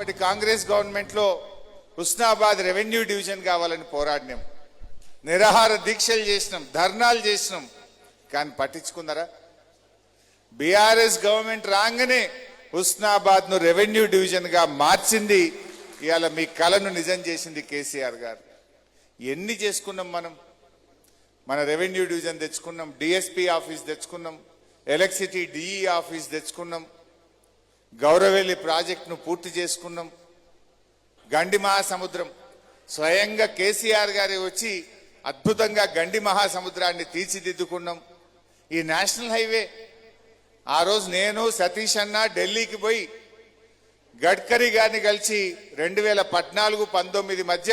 ఇప్పటి కాంగ్రెస్ గవర్నమెంట్ లో Husnabad revenue division కావాలని పోరాడినాం, నిరాహార దీక్షలు చేసినాం, ధర్నాలు చేసినాం, కానీ పట్టించుకున్నారా? బీఆర్ఎస్ గవర్నమెంట్ రాగానే హుస్నాబాద్ ను రెవెన్యూ డివిజన్ గా మార్చింది. ఇవాళ మీ కలను నిజం చేసింది కేసీఆర్ గారు. ఎన్ని చేసుకున్నాం మనం? మన రెవెన్యూ డివిజన్ తెచ్చుకున్నాం, డిఎస్పీ ఆఫీస్ తెచ్చుకున్నాం, ఎలక్ట్రిసిటీ డిఈ ఆఫీస్ తెచ్చుకున్నాం, గౌరవెల్లి ప్రాజెక్టును పూర్తి చేసుకున్నాం, గండి మహాసముద్రం స్వయంగా కేసీఆర్ గారి వచ్చి అద్భుతంగా గండి మహాసముద్రాన్ని తీర్చిదిద్దుకున్నాం. ఈ నేషనల్ హైవే ఆ రోజు నేను సతీష్ అన్న ఢిల్లీకి పోయి గడ్కరీ గారిని కలిసి 2014-19 మధ్య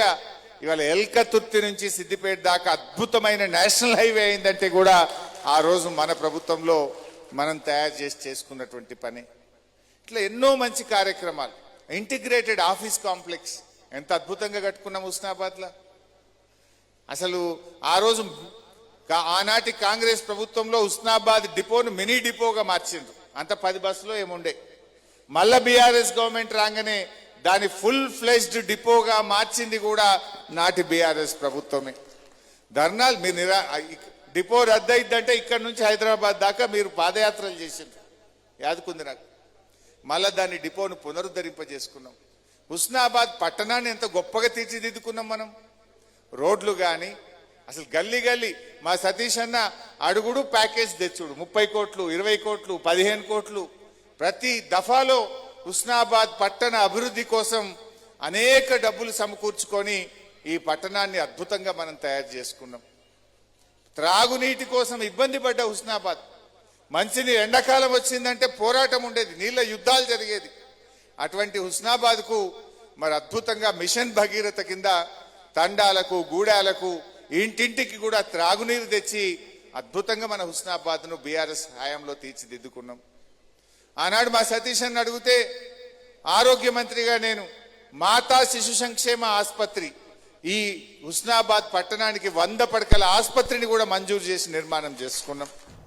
ఇవాళ ఎల్కతుర్తి నుంచి సిద్దిపేట దాకా అద్భుతమైన నేషనల్ హైవే అయిందంటే కూడా ఆ రోజు మన ప్రభుత్వంలో మనం తయారు చేసుకున్నటువంటి పని. ఇట్లా ఎన్నో మంచి కార్యక్రమాలు. ఇంటిగ్రేటెడ్ ఆఫీస్ కాంప్లెక్స్ ఎంత అద్భుతంగా కట్టుకున్నాం హుస్నాబాద్లో. అసలు ఆ రోజు ఆనాటి కాంగ్రెస్ ప్రభుత్వంలో హుస్నాబాద్ డిపోను మినీ డిపోగా మార్చిండ్రు. అంత 10 బస్సులో ఏముండే. మళ్ళా బీఆర్ఎస్ గవర్నమెంట్ రాగానే దాని ఫుల్ ఫ్లెజ్డ్ డిపోగా మార్చింది కూడా నాటి బీఆర్ఎస్ ప్రభుత్వమే. ధర్నాలు మీరు డిపో రద్దు అయిద్దంటే ఇక్కడ నుంచి హైదరాబాద్ దాకా మీరు పాదయాత్రలు చేసిండ్రు, యాదుకుంది నాకు. మళ్ళా దాన్ని డిపోను పునరుద్ధరింపజేసుకున్నాం. హుస్నాబాద్ పట్టణాన్ని ఎంత గొప్పగా తీర్చిదిద్దుకున్నాం మనం. రోడ్లు కానీ అసలు గల్లీ గల్లీ మా సతీష్ అన్న అడుగుడు ప్యాకేజ్ తెచ్చుడు 30 కోట్లు, 20 కోట్లు, 15 కోట్లు ప్రతి దఫాలో హుస్నాబాద్ పట్టణ అభివృద్ధి కోసం అనేక డబ్బులు సమకూర్చుకొని ఈ పట్టణాన్ని అద్భుతంగా మనం తయారు చేసుకున్నాం. త్రాగునీటి కోసం ఇబ్బంది పడ్డ హుస్నాబాద్, మంచినీరు ఎండాకాలం వచ్చిందంటే పోరాటం ఉండేది, నీళ్ళ యుద్ధాలు జరిగేది. అటువంటి హుస్నాబాద్కు మరి అద్భుతంగా మిషన్ భగీరథ కింద తండాలకు గూడాలకు ఇంటింటికి కూడా త్రాగునీరు తెచ్చి అద్భుతంగా మన హుస్నాబాద్ను బీఆర్ఎస్ హయాంలో తీర్చిదిద్దుకున్నాం. ఆనాడు మా సతీష్ అన్న అడిగితే ఆరోగ్య మంత్రిగా నేను మాతా శిశు సంక్షేమ ఆసుపత్రి ఈ హుస్నాబాద్ పట్టణానికి 100 పడకల ఆసుపత్రిని కూడా మంజూరు చేసి నిర్మాణం చేసుకున్నాం.